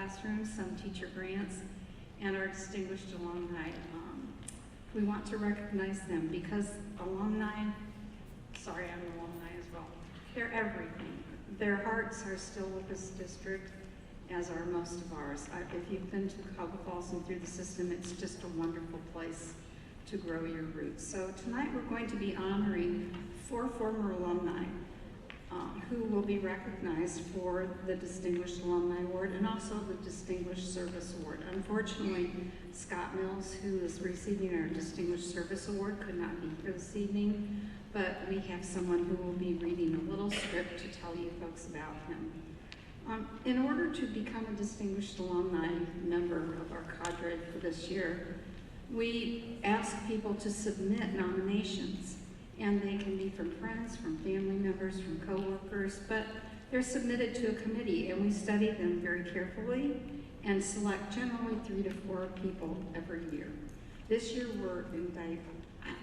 classrooms, some teacher grants, and our distinguished alumni. We want to recognize them because alumni, sorry, I'm an alumni as well, they're everything. Their hearts are still with this district, as are most of ours. If you've been to Cuyahoga Falls and through the system, it's just a wonderful place to grow your roots. So tonight we're going to be honoring 4 former alumni who will be recognized for the Distinguished Alumni Award and also the Distinguished Service Award. Unfortunately, Scott Mills, who is receiving our Distinguished Service Award, could not be here this evening, but we have someone who will be reading a little script to tell you folks about him. In order to become a Distinguished Alumni member of our cadre for this year, we ask people to submit nominations. And they can be from friends, from family members, from coworkers, but they're submitted to a committee and we study them very carefully and select generally 3 to 4 people every year. This year we're inducting.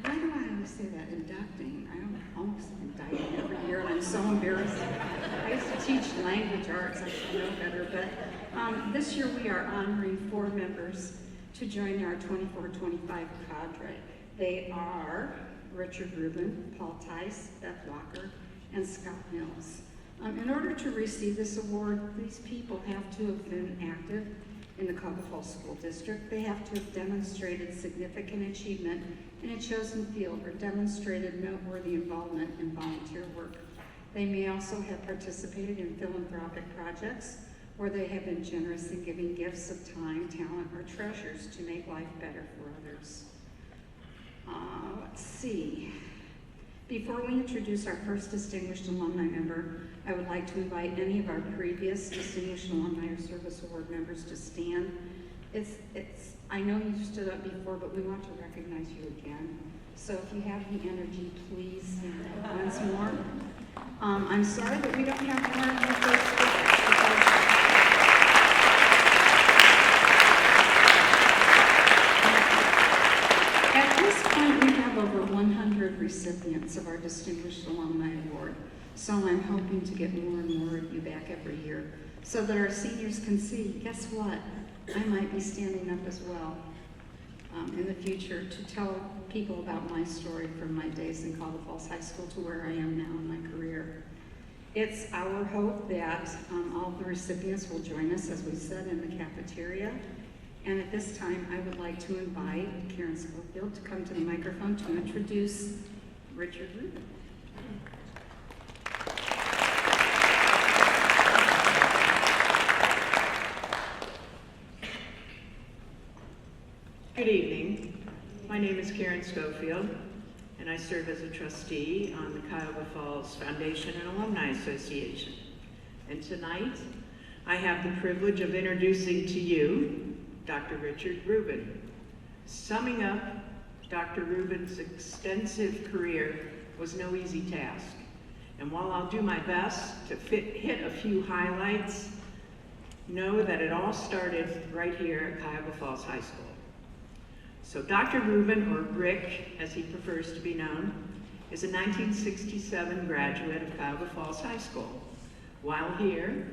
Why do I always say that? Inducting. I almost indict every year and I'm so embarrassed. I used to teach language arts, I should know better, but this year we are honoring 4 members to join our 24-25 cadre. They are Richard Rubin, Paul Tice, Beth Walker, and Scott Mills. In order to receive this award, these people have to have been active in the Cuyahoga Falls School District. They have to have demonstrated significant achievement in a chosen field or demonstrated noteworthy involvement in volunteer work. They may also have participated in philanthropic projects where they have been generous in giving gifts of time, talent, or treasures to make life better for others. Let's see. Before we introduce our first Distinguished Alumni member, I would like to invite any of our previous Distinguished Alumni or Service Award members to stand. I know you stood up before, but we want to recognize you again. So if you have the energy, please stand up once more. I'm sorry that we don't have more of your first speakers. At this point, we have over 100 recipients of our Distinguished Alumni Award, so I'm hoping to get more and more of you back every year so that our seniors can see, guess what, I might be standing up as well in the future to tell people about my story from my days in Cuyahoga Falls High School to where I am now in my career. It's our hope that all the recipients will join us, as we said, in the cafeteria. And at this time, I would like to invite Karen Schofield to come to the microphone to introduce Richard Rubin. Good evening. My name is Karen Schofield, and I serve as a trustee on the Cuyahoga Falls Foundation and Alumni Association. And tonight, I have the privilege of introducing to you Dr. Richard Rubin. Summing up Dr. Rubin's extensive career was no easy task. And while I'll do my best to hit a few highlights, know that it all started right here at Cuyahoga Falls High School. So Dr. Rubin, or Rick, as he prefers to be known, is a 1967 graduate of Cuyahoga Falls High School. While here,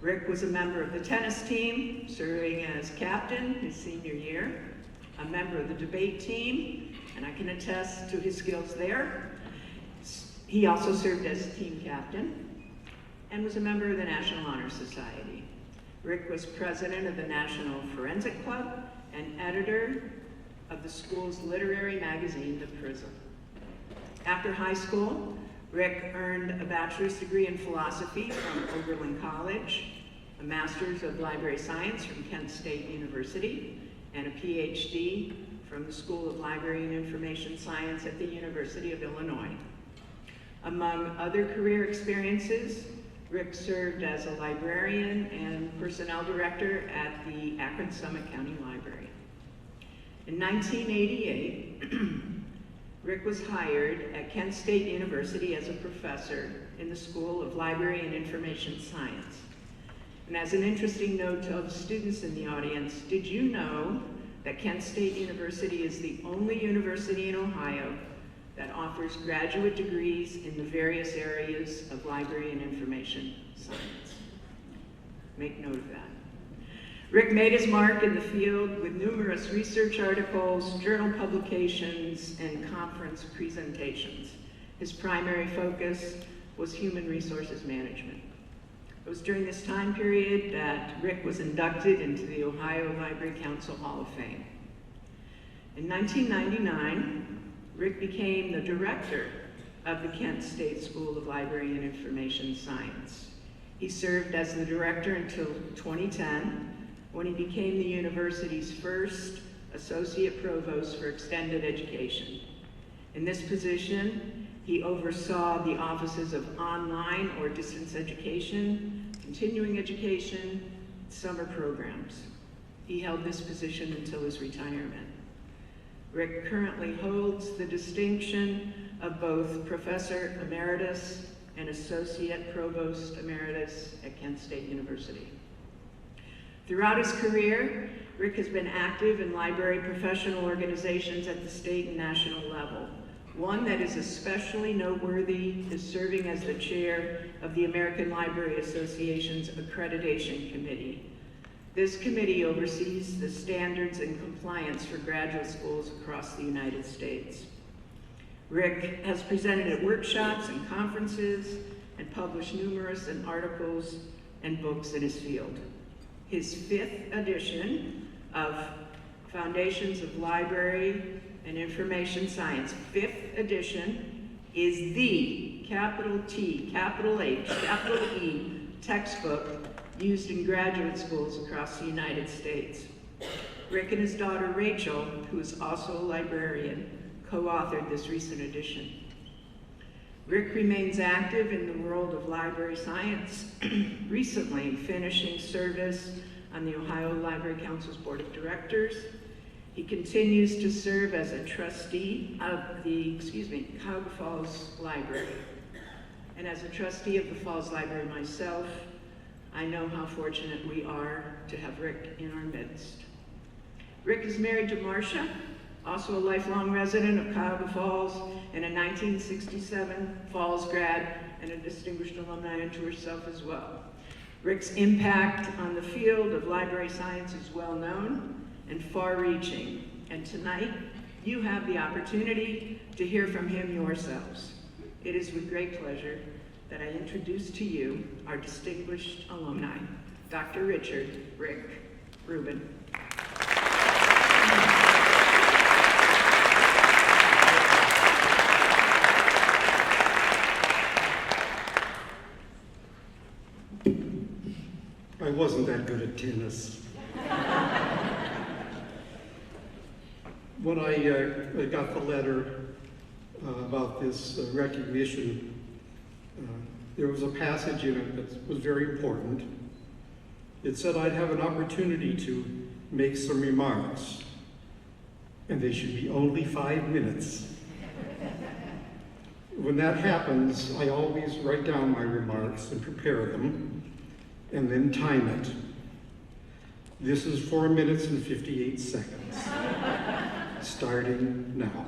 Rick was a member of the tennis team, serving as captain his senior year, a member of the debate team, and I can attest to his skills there. He also served as team captain and was a member of the National Honor Society. Rick was president of the National Forensic Club and editor of the school's literary magazine, The Prism. After high school, Rick earned a bachelor's degree in philosophy from Oberlin College, a master's of library science from Kent State University, and a PhD from the School of Library and Information Science at the University of Illinois. Among other career experiences, Rick served as a librarian and personnel director at the Akron Summit County Library. In 1988, Rick was hired at Kent State University as a professor in the School of Library and Information Science. And as an interesting note to the students in the audience, did you know that Kent State University is the only university in Ohio that offers graduate degrees in the various areas of library and information science? Make note of that. Rick made his mark in the field with numerous research articles, journal publications, and conference presentations. His primary focus was human resources management. It was during this time period that Rick was inducted into the Ohio Library Council Hall of Fame. In 1999, Rick became the director of the Kent State School of Library and Information Science. He served as the director until 2010, when he became the university's first associate provost for extended education. In this position, he oversaw the offices of online or distance education, continuing education, summer programs. He held this position until his retirement. Rick currently holds the distinction of both Professor Emeritus and Associate Provost Emeritus at Kent State University. Throughout his career, Rick has been active in library professional organizations at the state and national level. One that is especially noteworthy is serving as the chair of the American Library Association's Accreditation Committee. This committee oversees the standards and compliance for graduate schools across the United States. Rick has presented at workshops and conferences and published numerous articles and books in his field. His 5th edition of Foundations of Library and Information Science, 5th edition, is the capital T, capital H, capital E textbook used in graduate schools across the United States. Rick and his daughter Rachel, who is also a librarian, co-authored this recent edition. Rick remains active in the world of library science, recently finishing service on the Ohio Library Council's Board of Directors. He continues to serve as a trustee of the, Cuyahoga Falls Library. And as a trustee of the Falls Library myself, I know how fortunate we are to have Rick in our midst. Rick is married to Marcia, also a lifelong resident of Cuyahoga Falls and a 1967 Falls grad and a distinguished alumni unto herself as well. Rick's impact on the field of library science is well known and far-reaching, and tonight you have the opportunity to hear from him yourselves. It is with great pleasure that I introduce to you our distinguished alumni, Dr. Richard Rick Rubin. I wasn't that good at tennis. When I got the letter about this recognition, there was a passage in it that was very important. It said I'd have an opportunity to make some remarks, and they should be only 5 minutes. When that happens, I always write down my remarks and prepare them, and then time it. This is 4 minutes and 58 seconds, starting now.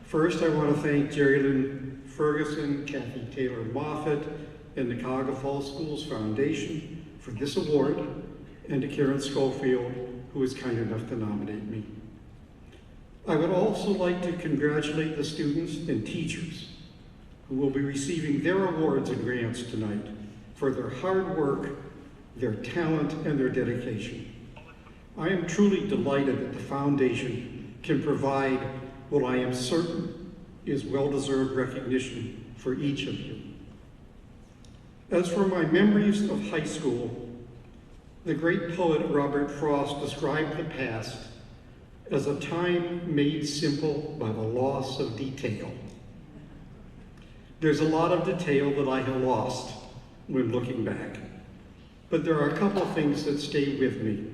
First, I want to thank Jerry Lynn Ferguson, Kathy Taylor Moffitt, and the Cuyahoga Falls Schools Foundation for this award, and to Karen Schofield, who was kind enough to nominate me. I would also like to congratulate the students and teachers who will be receiving their awards and grants tonight for their hard work, their talent, and their dedication. I am truly delighted that the foundation can provide what I am certain is well-deserved recognition for each of you. As for my memories of high school, the great poet Robert Frost described the past as a time made simple by the loss of detail. There's a lot of detail that I have lost when looking back, but there are a couple of things that stay with me.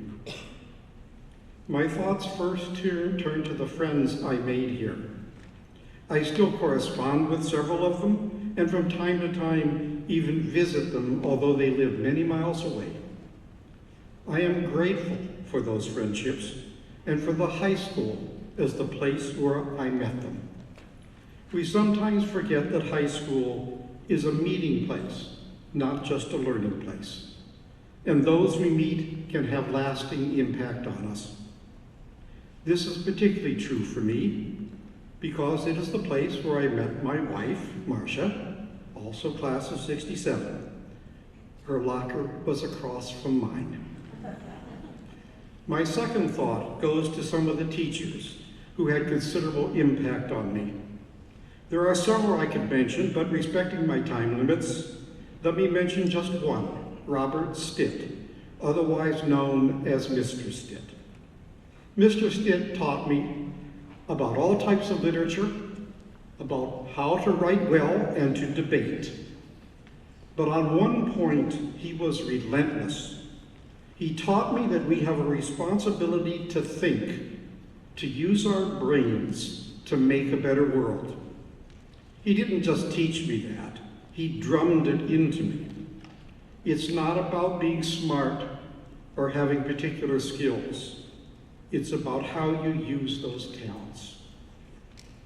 My thoughts first turn to the friends I made here. I still correspond with several of them, and from time to time even visit them, although they live many miles away. I am grateful for those friendships and for the high school as the place where I met them. We sometimes forget that high school is a meeting place, not just a learning place. and those we meet can have lasting impact on us. This is particularly true for me because it is the place where I met my wife, Marcia, also class of '67. Her locker was across from mine. My second thought goes to some of the teachers who had considerable impact on me. There are several I could mention, but respecting my time limits, let me mention just one, Robert Stitt, otherwise known as Mr. Stitt. Mr. Stitt taught me about all types of literature, about how to write well and to debate. But on one point, he was relentless. He taught me that we have a responsibility to think, to use our brains to make a better world. He didn't just teach me that, he drummed it into me. It's not about being smart or having particular skills. It's about how you use those talents.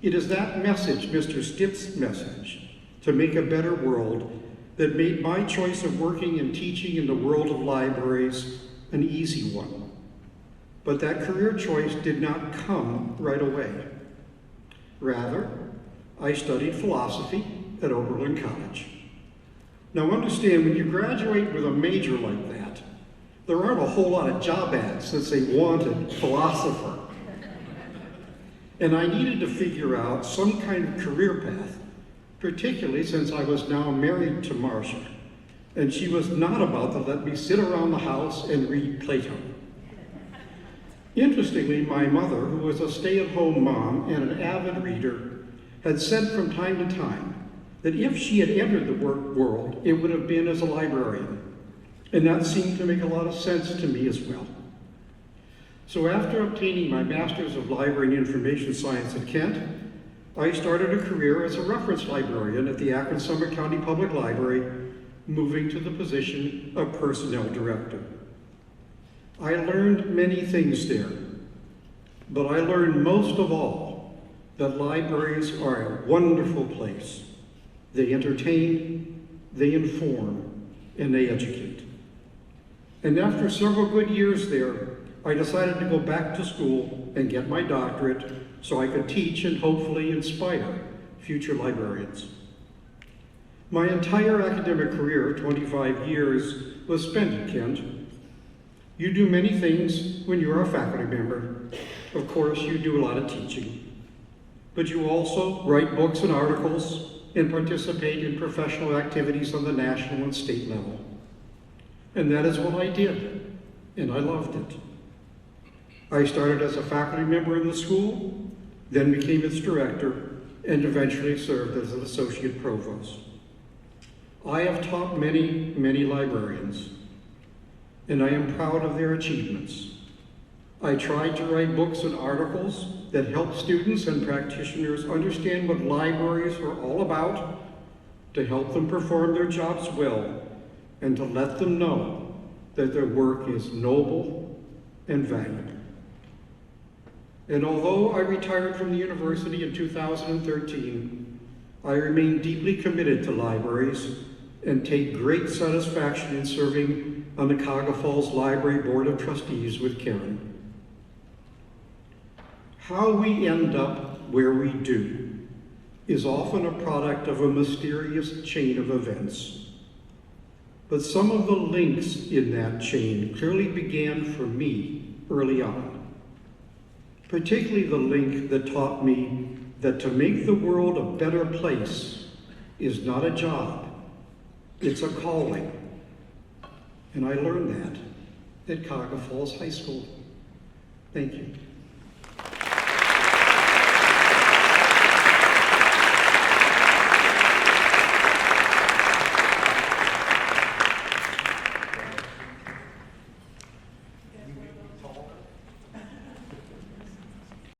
It is that message, Mr. Stitt's message, to make a better world, that made my choice of working and teaching in the world of libraries an easy one. But that career choice did not come right away. Rather, I studied philosophy at Oberlin College. Now understand, when you graduate with a major like that, there aren't a whole lot of job ads that say wanted philosopher. And I needed to figure out some kind of career path, particularly since I was now married to Marcia, and she was not about to let me sit around the house and read Plato. Interestingly, my mother, who was a stay-at-home mom and an avid reader, had said from time to time that if she had entered the work world, it would have been as a librarian. And that seemed to make a lot of sense to me as well. So after obtaining my Master's of Library and Information Science at Kent, I started a career as a reference librarian at the Akron-Summit County Public Library, moving to the position of Personnel Director. I learned many things there, but I learned most of all that libraries are a wonderful place. They entertain, they inform, and they educate. And after several good years there, I decided to go back to school and get my doctorate so I could teach and hopefully inspire future librarians. My entire academic career, 25 years, was spent at Kent. You do many things when you're a faculty member. Of course, you do a lot of teaching. But you also write books and articles and participate in professional activities on the national and state level. And that is what I did, and I loved it. I started as a faculty member in the school, then became its director, and eventually served as an associate provost. I have taught many, many librarians, and I am proud of their achievements. I tried to write books and articles that help students and practitioners understand what libraries are all about, to help them perform their jobs well, and to let them know that their work is noble and valuable. And although I retired from the university in 2013, I remain deeply committed to libraries and take great satisfaction in serving on the Cuyahoga Falls Library Board of Trustees with Karen. How we end up where we do is often a product of a mysterious chain of events. But some of the links in that chain clearly began for me early on. Particularly the link that taught me that to make the world a better place is not a job, it's a calling. And I learned that at Cuyahoga Falls High School. Thank you.